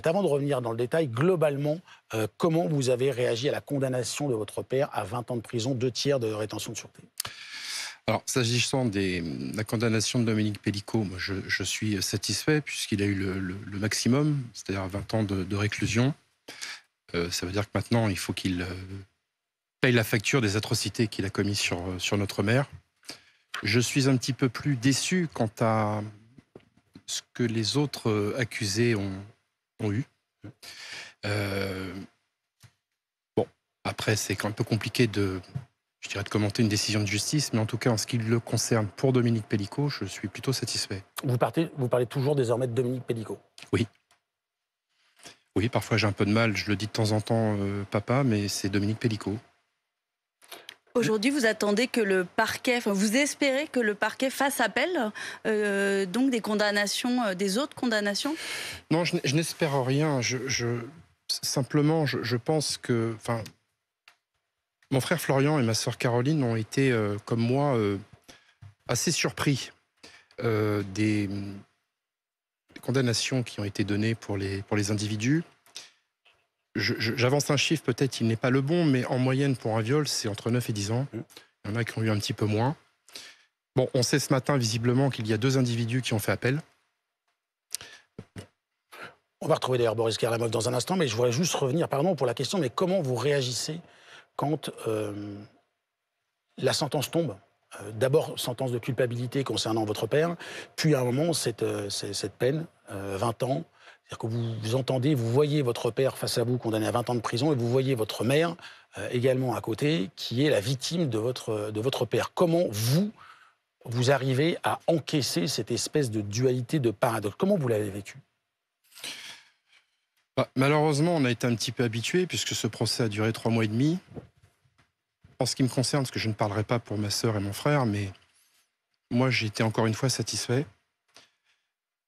avant de revenir dans le détail, globalement, comment vous avez réagi à la condamnation de votre père à 20 ans de prison, 2 tiers de rétention de sûreté? Alors, s'agissant de la condamnation de Dominique Pellicot, moi, je suis satisfait puisqu'il a eu le maximum, c'est-à-dire 20 ans de réclusion. Ça veut dire que maintenant, il faut qu'il paye la facture des atrocités qu'il a commises sur notre mère. Je suis un petit peu plus déçu quant à ce que les autres accusés ont eu. Euh, bon, après, c'est un peu compliqué de commenter une décision de justice, mais en tout cas, en ce qui le concerne, pour Dominique Pellicot, je suis plutôt satisfait. Vous parlez toujours désormais de Dominique Pellicot? Oui. Oui, parfois j'ai un peu de mal, je le dis de temps en temps, papa, mais c'est Dominique Pellicot. Aujourd'hui, vous attendez que le parquet, vous espérez que le parquet fasse appel donc des condamnations, des autres condamnations? Non, je n'espère rien. Simplement, je pense que, mon frère Florian et ma sœur Caroline ont été, comme moi, assez surpris des condamnations qui ont été données pour les individus. J'avance un chiffre, peut-être il n'est pas le bon, mais en moyenne pour un viol, c'est entre 9 et 10 ans. Il y en a qui ont eu un petit peu moins. Bon, on sait ce matin visiblement qu'il y a 2 individus qui ont fait appel. On va retrouver d'ailleurs Boris Kerlamov dans un instant, mais je voudrais juste revenir, pardon pour la question, mais comment vous réagissez quand la sentence tombe? D'abord, sentence de culpabilité concernant votre père, puis à un moment, cette peine, 20 ans, c'est-à-dire que vous entendez, vous voyez votre père face à vous condamné à 20 ans de prison, et vous voyez votre mère également à côté, qui est la victime de votre père. Comment vous arrivez à encaisser cette espèce de dualité, de paradoxe? Comment vous l'avez vécu? Malheureusement, on a été un petit peu habitués, puisque ce procès a duré 3 mois et demi. En ce qui me concerne, parce que je ne parlerai pas pour ma sœur et mon frère, mais moi, j'ai été encore une fois satisfait.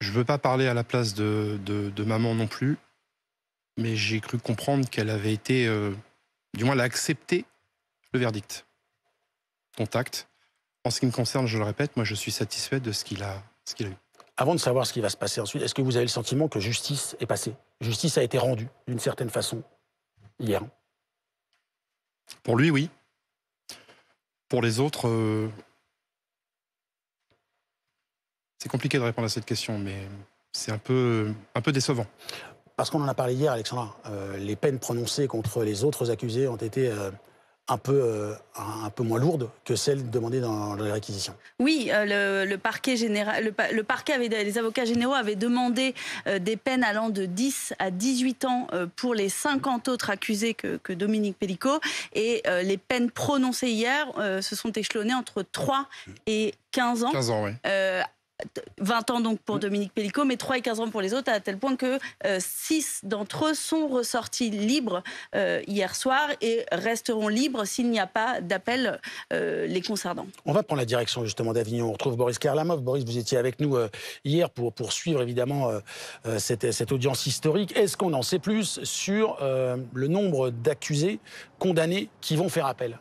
Je ne veux pas parler à la place de maman non plus, mais j'ai cru comprendre qu'elle avait été, du moins, elle a accepté le verdict. Contact. En ce qui me concerne, je le répète, moi, je suis satisfait de ce qu'il a eu. Avant de savoir ce qui va se passer ensuite, est-ce que vous avez le sentiment que justice est passée? Justice a été rendue, d'une certaine façon, hier? Pour lui, oui. Pour les autres, c'est compliqué de répondre à cette question, mais c'est un peu décevant. Parce qu'on en a parlé hier, Alexandra, les peines prononcées contre les autres accusés ont été un peu moins lourdes que celles demandées dans les réquisitions. Oui, le parquet général, le parquet les avocats généraux avaient demandé des peines allant de 10 à 18 ans pour les 50 autres accusés que Dominique Pellicot. Et les peines prononcées hier se sont échelonnées entre 3 et 15 ans. 15 ans, oui. 20 ans donc pour Dominique Pellicot, mais 3 et 15 ans pour les autres, à tel point que 6 d'entre eux sont ressortis libres hier soir et resteront libres s'il n'y a pas d'appel les concernant. On va prendre la direction justement d'Avignon. On retrouve Boris Kerlamov. Boris, vous étiez avec nous hier pour suivre évidemment cette audience historique. Est-ce qu'on en sait plus sur le nombre d'accusés condamnés qui vont faire appel?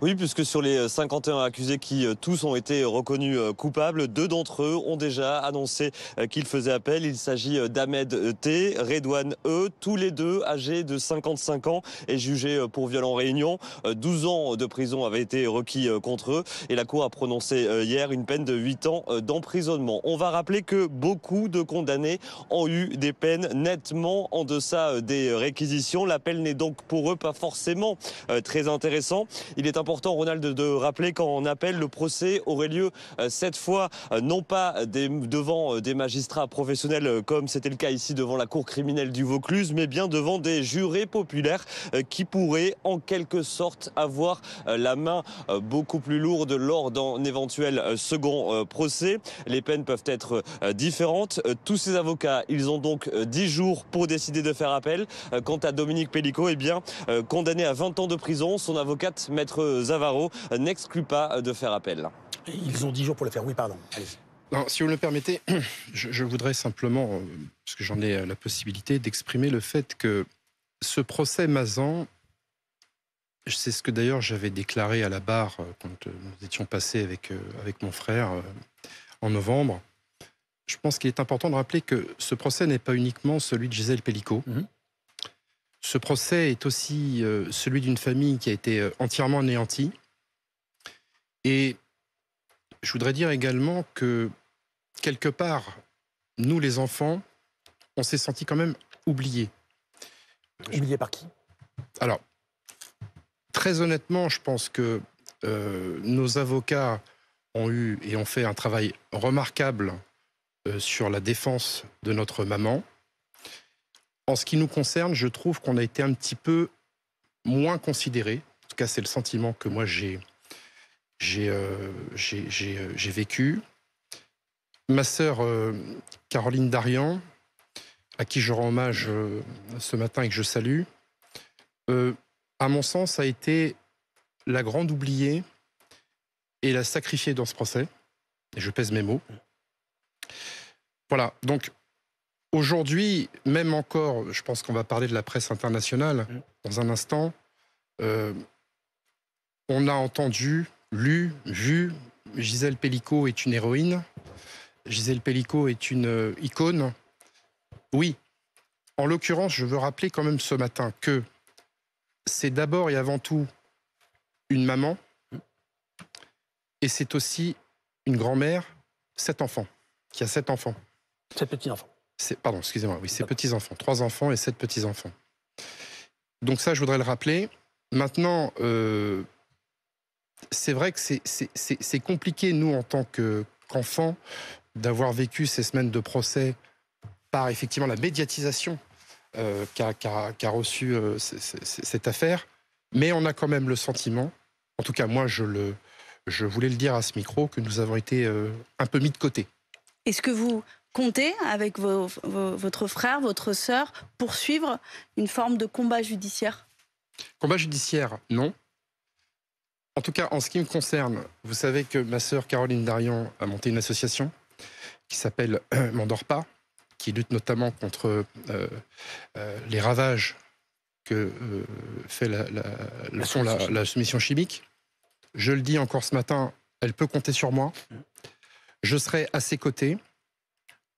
Oui, puisque sur les 51 accusés qui tous ont été reconnus coupables, 2 d'entre eux ont déjà annoncé qu'ils faisaient appel. Il s'agit d'Ahmed T, Redouane E, tous les 2 âgés de 55 ans et jugés pour viol en réunion. 12 ans de prison avaient été requis contre eux et la Cour a prononcé hier une peine de 8 ans d'emprisonnement. On va rappeler que beaucoup de condamnés ont eu des peines nettement en deçà des réquisitions. L'appel n'est donc pour eux pas forcément très intéressant. Il est important, Ronald, de rappeler qu'en appel, le procès aurait lieu cette fois non pas devant des magistrats professionnels comme c'était le cas ici devant la cour criminelle du Vaucluse, mais bien devant des jurés populaires qui pourraient en quelque sorte avoir la main beaucoup plus lourde lors d'un éventuel second procès. Les peines peuvent être différentes. Tous ces avocats, ils ont donc 10 jours pour décider de faire appel. Quant à Dominique Pellicot, eh bien, condamné à 20 ans de prison, son avocate, maître Zavaro, n'exclut pas de faire appel. Ils ont 10 jours pour le faire. Oui, pardon. Allez-y. Non, si vous me le permettez, je voudrais simplement, parce que j'en ai la possibilité, d'exprimer le fait que ce procès Mazan, c'est ce que d'ailleurs j'avais déclaré à la barre quand nous étions passés avec mon frère en novembre. je pense qu'il est important de rappeler que ce procès n'est pas uniquement celui de Gisèle Pelicot. Ce procès est aussi celui d'une famille qui a été entièrement anéantie. Et je voudrais dire également que, quelque part, nous les enfants, on s'est sentis quand même oubliés. Oubliés par qui? Alors, très honnêtement, je pense que nos avocats ont eu et ont fait un travail remarquable sur la défense de notre maman. En ce qui nous concerne, je trouve qu'on a été un petit peu moins considérés. En tout cas, c'est le sentiment que moi j'ai vécu. Ma sœur Caroline Darian, à qui je rends hommage ce matin et que je salue, à mon sens, a été la grande oubliée et la sacrifiée dans ce procès. Et je pèse mes mots. Voilà, donc aujourd'hui, même encore, je pense qu'on va parler de la presse internationale dans un instant, on a entendu, lu, vu, Gisèle Pelicot est une héroïne, Gisèle Pelicot est une icône. Oui, en l'occurrence, je veux rappeler quand même ce matin que c'est d'abord et avant tout une maman et c'est aussi une grand-mère, 7 enfants, qui a 7 enfants. 7 petits-enfants. Pardon, excusez-moi, oui, c'est petits-enfants. 3 enfants et 7 petits-enfants. Donc ça, je voudrais le rappeler. Maintenant, c'est vrai que c'est compliqué, nous, en tant qu'enfants, d'avoir vécu ces semaines de procès par, effectivement, la médiatisation qu'a reçue cette affaire. Mais on a quand même le sentiment, en tout cas, moi, je voulais le dire à ce micro, que nous avons été un peu mis de côté. Est-ce que vous comptez, avec votre frère, votre sœur, poursuivre une forme de combat judiciaire? Combat judiciaire, non. En tout cas, en ce qui me concerne, vous savez que ma sœur Caroline Darian a monté une association qui s'appelle M'endors pas, qui lutte notamment contre les ravages que fait la soumission chimique. Je le dis encore ce matin, elle peut compter sur moi. Je serai à ses côtés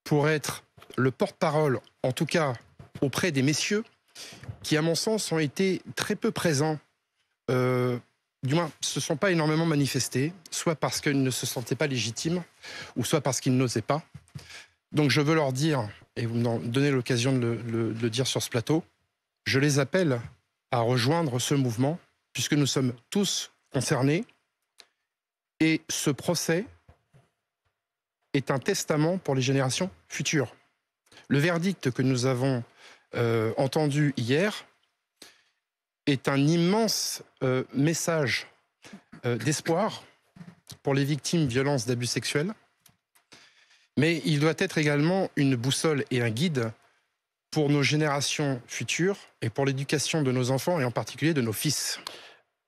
pour être le porte-parole, en tout cas auprès des messieurs, qui, à mon sens, ont été très peu présents, du moins, se sont pas énormément manifestés, soit parce qu'ils ne se sentaient pas légitimes, ou soit parce qu'ils n'osaient pas. Donc je veux leur dire, et vous me donnez l'occasion de le dire sur ce plateau, je les appelle à rejoindre ce mouvement, puisque nous sommes tous concernés, et ce procès est un testament pour les générations futures. Le verdict que nous avons entendu hier est un immense message d'espoir pour les victimes de violences, d'abus sexuels, mais il doit être également une boussole et un guide pour nos générations futures et pour l'éducation de nos enfants et en particulier de nos fils.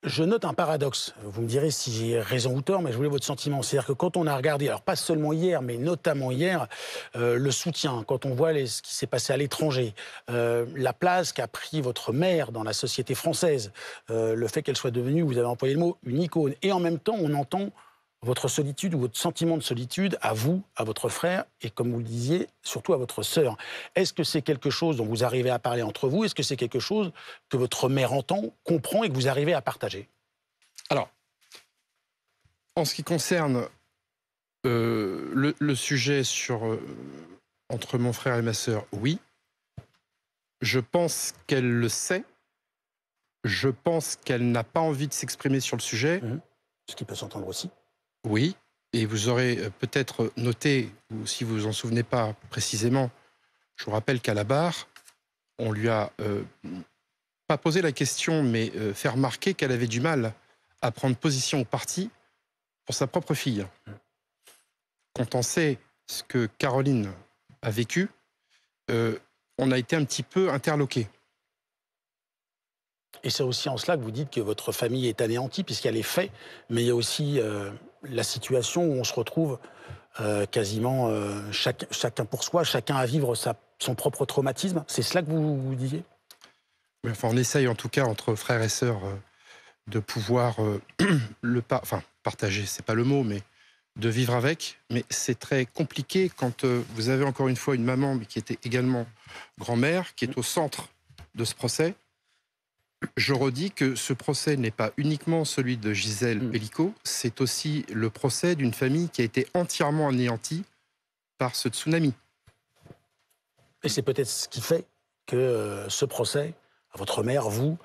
Je note un paradoxe. Vous me direz si j'ai raison ou tort, mais je voulais votre sentiment. C'est-à-dire que quand on a regardé, alors pas seulement hier, mais notamment hier, le soutien, quand on voit ce qui s'est passé à l'étranger, la place qu'a pris votre mère dans la société française, le fait qu'elle soit devenue, vous avez employé le mot, une icône, et en même temps, on entend votre solitude ou votre sentiment de solitude à vous, à votre frère, et comme vous le disiez, surtout à votre sœur. Est-ce que c'est quelque chose dont vous arrivez à parler entre vous? Est-ce que c'est quelque chose que votre mère entend, comprend et que vous arrivez à partager? Alors, en ce qui concerne le sujet entre mon frère et ma sœur, oui. Je pense qu'elle le sait. Je pense qu'elle n'a pas envie de s'exprimer sur le sujet. Ce qui peut s'entendre aussi. Oui, et vous aurez peut-être noté, ou si vous vous en souvenez pas précisément, je vous rappelle qu'à la barre, on lui a pas posé la question, mais fait remarquer qu'elle avait du mal à prendre position au parti pour sa propre fille. Quand on sait ce que Caroline a vécu, on a été un petit peu interloqués. Et c'est aussi en cela que vous dites que votre famille est anéantie, puisqu'il y a les faits, mais il y a aussi la situation où on se retrouve quasiment chacun pour soi, chacun à vivre son propre traumatisme. C'est cela que vous disiez? Oui, enfin, on essaye en tout cas entre frères et sœurs de pouvoir partager, c'est pas le mot, mais de vivre avec, mais c'est très compliqué quand vous avez encore une fois une maman, mais qui était également grand-mère, qui est au centre de ce procès. Je redis que ce procès n'est pas uniquement celui de Gisèle Pelicot, c'est aussi le procès d'une famille qui a été entièrement anéantie par ce tsunami. Et c'est peut-être ce qui fait que ce procès, votre mère, vous,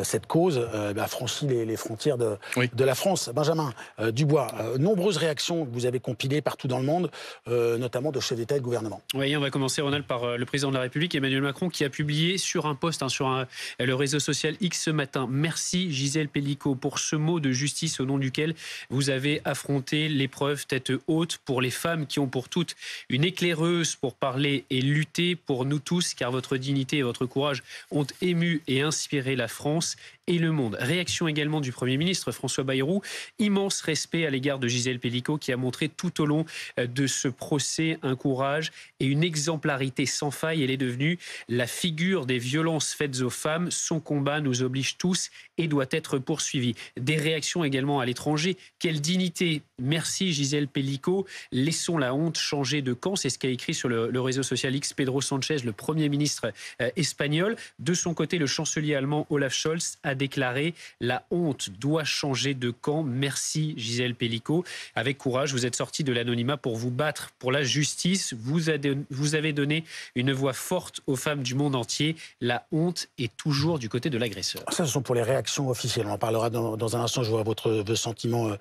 cette cause a franchi les frontières de la France. Benjamin Dubois, nombreuses réactions que vous avez compilées partout dans le monde, notamment de chefs d'État et de gouvernement. Oui, on va commencer, Ronald, par le président de la République, Emmanuel Macron, qui a publié sur un post, sur le réseau social X ce matin. Merci Gisèle Pelicot pour ce mot de justice au nom duquel vous avez affronté l'épreuve tête haute pour les femmes qui ont pour toutes une éclaireuse pour parler et lutter pour nous tous, car votre dignité et votre courage ont ému et inspiré la France et le monde. Réaction également du Premier ministre François Bayrou. Immense respect à l'égard de Gisèle Pelicot qui a montré tout au long de ce procès un courage et une exemplarité sans faille. Elle est devenue la figure des violences faites aux femmes. Son combat nous oblige tous et doit être poursuivi. Des réactions également à l'étranger. Quelle dignité. Merci Gisèle Pelicot. Laissons la honte changer de camp. C'est ce qu'a écrit sur le réseau social X Pedro Sanchez, le Premier ministre espagnol. De son côté, le chancelier allemand Olaf Scholz a déclaré « La honte doit changer de camp. Merci Gisèle Pelicot. Avec courage, vous êtes sorti de l'anonymat pour vous battre pour la justice. Vous avez donné une voix forte aux femmes du monde entier. La honte est toujours du côté de l'agresseur. » Ça, ce sont pour les réactions officielles. On en parlera dans un instant. Je vois vos sentiments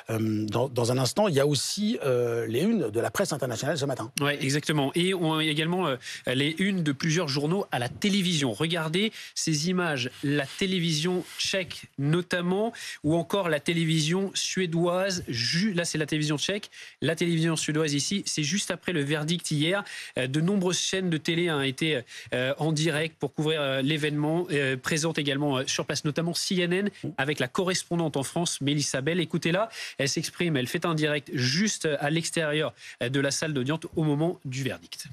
dans un instant. Il y a aussi les unes de la presse internationale ce matin. Oui, exactement. Et on a également les unes de plusieurs journaux à la télévision. Regardez ces images. La télévision tchèque notamment, ou encore la télévision suédoise. Là, c'est la télévision tchèque. La télévision suédoise ici, c'est juste après le verdict hier. De nombreuses chaînes de télé ont été en direct pour couvrir l'événement. Présente également sur place, notamment CNN, avec la correspondante en France, Mélissa Bell. Écoutez-la, elle s'exprime, elle fait un direct juste à l'extérieur de la salle d'audience au moment du verdict.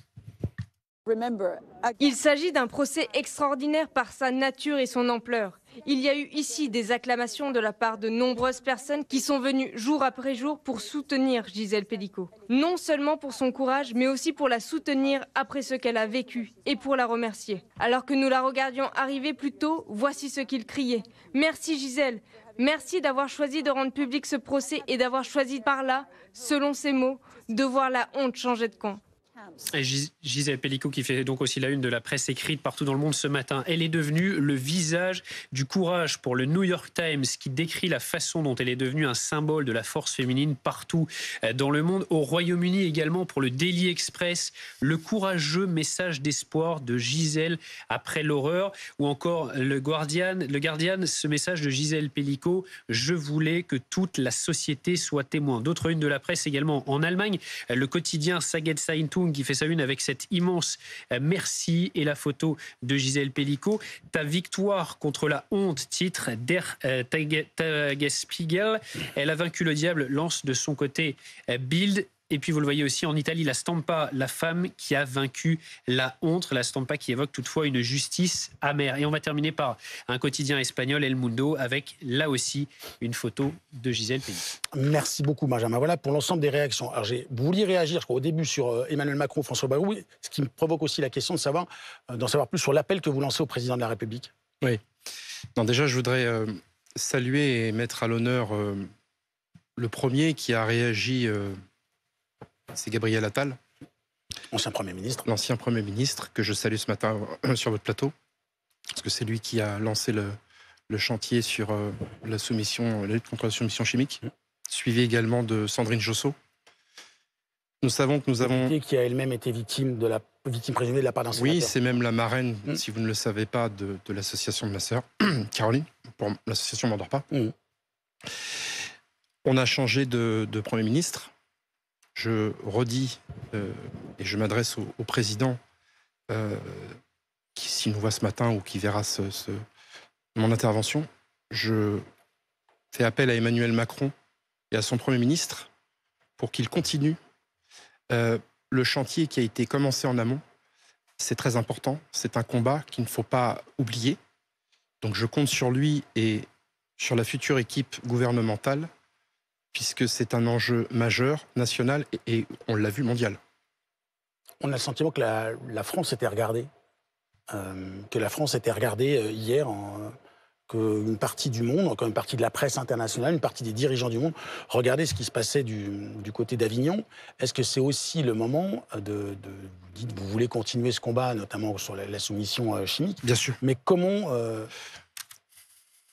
Il s'agit d'un procès extraordinaire par sa nature et son ampleur. Il y a eu ici des acclamations de la part de nombreuses personnes qui sont venues jour après jour pour soutenir Gisèle Pelicot. Non seulement pour son courage, mais aussi pour la soutenir après ce qu'elle a vécu et pour la remercier. Alors que nous la regardions arriver plus tôt, voici ce qu'ils criaient. Merci Gisèle, merci d'avoir choisi de rendre public ce procès et d'avoir choisi par là, selon ses mots, de voir la honte changer de camp. Et Gisèle Pelicot qui fait donc aussi la une de la presse écrite partout dans le monde ce matin. Elle est devenue le visage du courage pour le New York Times qui décrit la façon dont elle est devenue un symbole de la force féminine partout dans le monde. Au Royaume-Uni également pour le Daily Express, le courageux message d'espoir de Gisèle après l'horreur. Ou encore le Guardian, ce message de Gisèle Pelicot, je voulais que toute la société soit témoin. D'autres unes de la presse également en Allemagne, le quotidien Tageszeitung qui fait sa une avec cette immense merci et la photo de Gisèle Pelicot. Ta victoire contre la honte, titre Der Tagesspiegel. Elle a vaincu le diable, lance de son côté Bild. Et puis vous le voyez aussi en Italie, la Stampa, la femme qui a vaincu la honte. La Stampa qui évoque toutefois une justice amère. Et on va terminer par un quotidien espagnol, El Mundo, avec là aussi une photo de Gisèle Pelicot. Merci beaucoup Benjamin. Voilà pour l'ensemble des réactions. Alors vous vouliez réagir, je crois, au début sur Emmanuel Macron, François Bayrou, ce qui me provoque aussi la question d'en savoir plus sur l'appel que vous lancez au président de la République. Oui. Non, déjà, je voudrais saluer et mettre à l'honneur le premier qui a réagi... c'est Gabriel Attal. Ancien Premier ministre. L'ancien Premier ministre, que je salue ce matin sur votre plateau. Parce que c'est lui qui a lancé le chantier sur la lutte contre la soumission chimique. Suivi également de Sandrine Josso. Nous savons que nous avons... Qui a elle-même été victime présumée de la part d'un sénateur. Oui, c'est même la marraine, si vous ne le savez pas, de l'association de ma sœur, Caroline, pour l'association M'endors pas. On a changé de Premier ministre. Je redis, et je m'adresse au président, qui s'il nous voit ce matin ou qui verra mon intervention, je fais appel à Emmanuel Macron et à son Premier ministre pour qu'il continue le chantier qui a été commencé en amont. C'est très important, c'est un combat qu'il ne faut pas oublier. Donc je compte sur lui et sur la future équipe gouvernementale puisque c'est un enjeu majeur, national, et on l'a vu, mondial. On a le sentiment que la France était regardée, hier, qu'une partie du monde, encore une partie de la presse internationale, une partie des dirigeants du monde, regardaient ce qui se passait du côté d'Avignon. Est-ce que c'est aussi le moment vous voulez continuer ce combat, notamment sur la soumission chimique? Bien sûr. Mais comment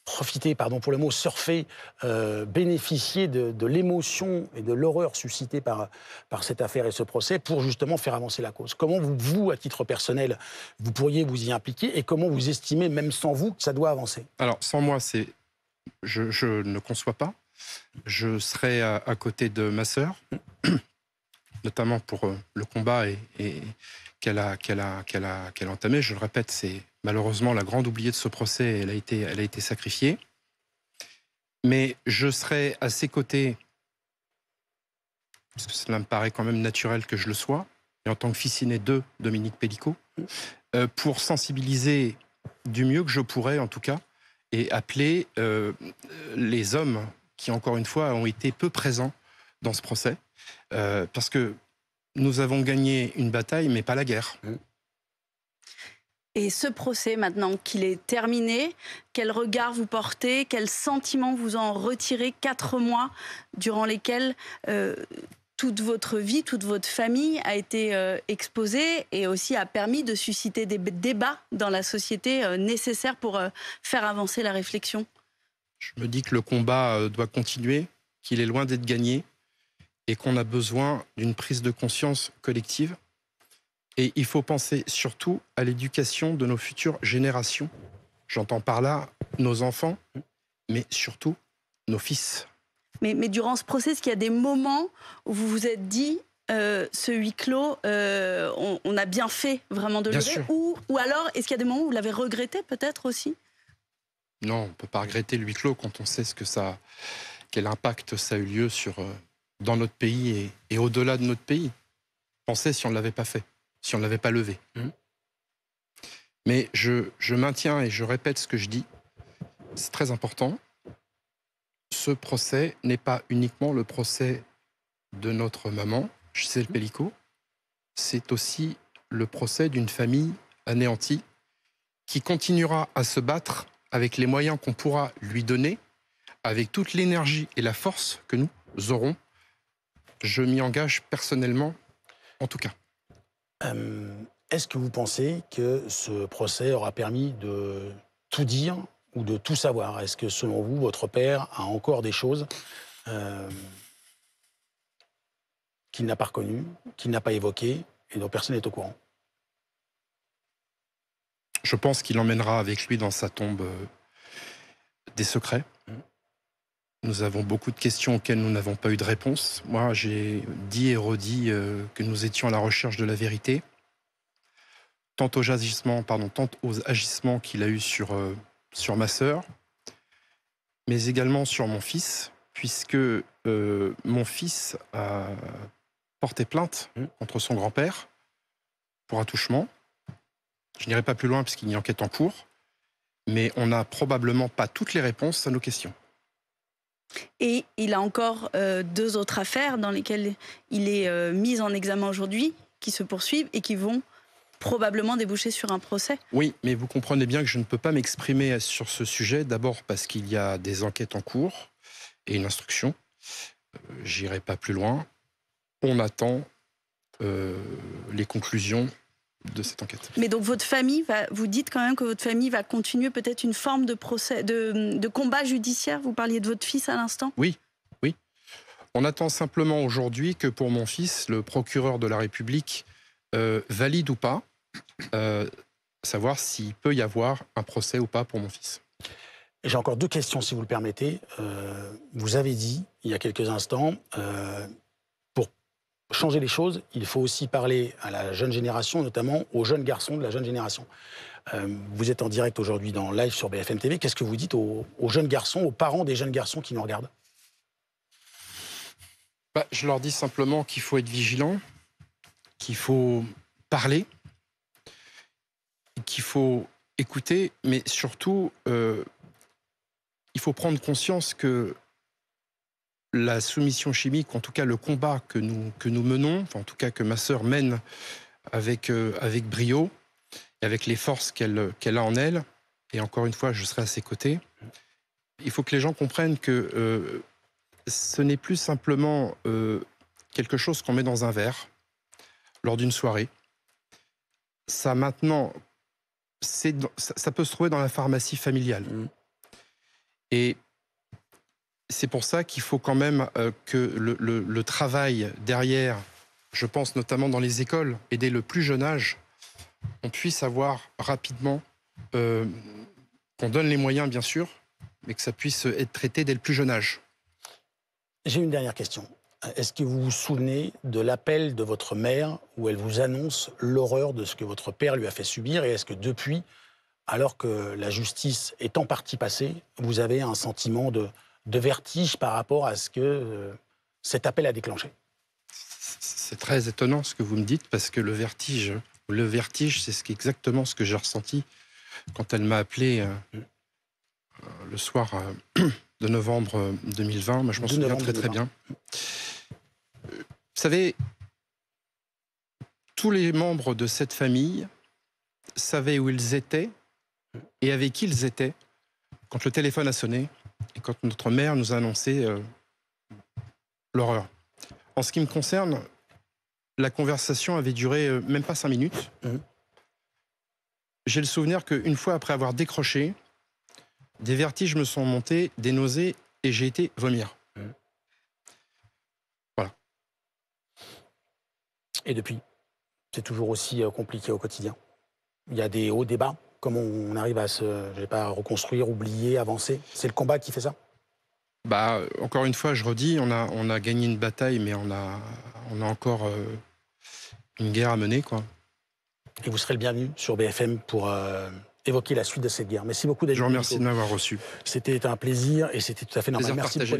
profiter, pardon pour le mot, surfer, bénéficier de l'émotion et de l'horreur suscitée par cette affaire et ce procès pour justement faire avancer la cause? Comment vous, à titre personnel, vous pourriez vous y impliquer et comment vous estimez, même sans vous, que ça doit avancer? Alors, sans moi, je ne conçois pas. Je serai à côté de ma sœur, notamment pour le combat qu'elle a entamé. Je le répète, c'est malheureusement la grande oubliée de ce procès. Elle a été sacrifiée. Mais je serai à ses côtés, parce que cela me paraît quand même naturel que je le sois, et en tant que fils aîné de Dominique Pellicot, pour sensibiliser du mieux que je pourrais, en tout cas, et appeler les hommes qui, encore une fois, ont été peu présents dans ce procès, parce que nous avons gagné une bataille, mais pas la guerre. Et ce procès, maintenant qu'il est terminé, quel regard vous portez, quel sentiment vous en retirez 4 mois durant lesquels toute votre vie, toute votre famille a été exposée et aussi a permis de susciter des débats dans la société nécessaires pour faire avancer la réflexion? Je me dis que le combat doit continuer, qu'il est loin d'être gagné et qu'on a besoin d'une prise de conscience collective. Et il faut penser surtout à l'éducation de nos futures générations. J'entends par là nos enfants, mais surtout nos fils. Mais durant ce procès, est-ce qu'il y a des moments où vous vous êtes dit ce huis clos, on a bien fait vraiment de le lever, ou alors est-ce qu'il y a des moments où vous l'avez regretté peut-être aussi? Non, on ne peut pas regretter le huis clos quand on sait quel impact ça a eu lieu dans notre pays et au-delà de notre pays. Pensez si on ne l'avait pas fait, si on ne l'avait pas levé. Mais je maintiens et je répète ce que je dis, c'est très important. Ce procès n'est pas uniquement le procès de notre maman, Gisèle Pellicot, c'est aussi le procès d'une famille anéantie qui continuera à se battre avec les moyens qu'on pourra lui donner, avec toute l'énergie et la force que nous aurons. Je m'y engage personnellement, en tout cas. Est-ce que vous pensez que ce procès aura permis de tout dire ou de tout savoir? Est-ce que, selon vous, votre père a encore des choses qu'il n'a pas reconnues, qu'il n'a pas évoquées et dont personne n'est au courant? Je pense qu'il emmènera avec lui dans sa tombe des secrets. Nous avons beaucoup de questions auxquelles nous n'avons pas eu de réponse. Moi, j'ai dit et redit que nous étions à la recherche de la vérité, tant aux agissements qu'il a eus sur ma sœur, mais également sur mon fils, puisque mon fils a porté plainte contre son grand-père pour attouchement. Je n'irai pas plus loin puisqu'il y a une enquête en cours, mais on n'a probablement pas toutes les réponses à nos questions. Et il a encore 2 autres affaires dans lesquelles il est mis en examen aujourd'hui, qui se poursuivent et qui vont probablement déboucher sur un procès. Oui, mais vous comprenez bien que je ne peux pas m'exprimer sur ce sujet, d'abord parce qu'il y a des enquêtes en cours et une instruction. J'irai pas plus loin. On attend les conclusions de cette enquête. Mais donc votre famille, vous dites quand même que votre famille va continuer peut-être une forme de procès, de combat judiciaire. Vous parliez de votre fils à l'instant. Oui. On attend simplement aujourd'hui que pour mon fils, le procureur de la République valide ou pas, savoir s'il peut y avoir un procès ou pas pour mon fils. J'ai encore 2 questions, si vous le permettez. Vous avez dit, il y a quelques instants, pour changer les choses, il faut aussi parler à la jeune génération, notamment aux jeunes garçons de la jeune génération. Vous êtes en direct aujourd'hui dans Live sur BFM TV. Qu'est-ce que vous dites aux jeunes garçons, aux parents des jeunes garçons qui nous regardent? Je leur dis simplement qu'il faut être vigilant, qu'il faut parler, qu'il faut écouter, mais surtout, il faut prendre conscience que la soumission chimique, en tout cas le combat que nous menons, enfin, en tout cas que ma sœur mène avec brio et avec les forces qu'elle a en elle, et encore une fois, je serai à ses côtés. Il faut que les gens comprennent que ce n'est plus simplement quelque chose qu'on met dans un verre lors d'une soirée. Ça, maintenant, ça peut se trouver dans la pharmacie familiale. Et c'est pour ça qu'il faut quand même que le travail derrière, je pense notamment dans les écoles, et dès le plus jeune âge, on puisse avoir rapidement, qu'on donne les moyens bien sûr, mais que ça puisse être traité dès le plus jeune âge. J'ai une dernière question. Est-ce que vous vous souvenez de l'appel de votre mère où elle vous annonce l'horreur de ce que votre père lui a fait subir, et est-ce que depuis, alors que la justice est en partie passée, vous avez un sentiment de vertige par rapport à ce que cet appel a déclenché? C'est très étonnant ce que vous me dites, parce que le vertige, c'est exactement ce que j'ai ressenti quand elle m'a appelé le soir de novembre 2020. Moi, je m'en souviens très bien. Vous savez, tous les membres de cette famille savaient où ils étaient et avec qui ils étaient quand le téléphone a sonné et quand notre mère nous a annoncé l'horreur. En ce qui me concerne, la conversation avait duré même pas 5 minutes. J'ai le souvenir qu'une fois après avoir décroché, des vertiges me sont montés, des nausées, et j'ai été vomir. Voilà. Et depuis, c'est toujours aussi compliqué au quotidien. Il y a des hauts, des bas. Comment on arrive à reconstruire, oublier, avancer? C'est le combat qui fait ça? Encore une fois, je redis, on a gagné une bataille, mais on a encore une guerre à mener, quoi. Et vous serez le bienvenu sur BFM pour évoquer la suite de cette guerre. Merci beaucoup d'être venu. Je vous remercie de m'avoir reçu. C'était un plaisir et c'était tout à fait normal. Merci pour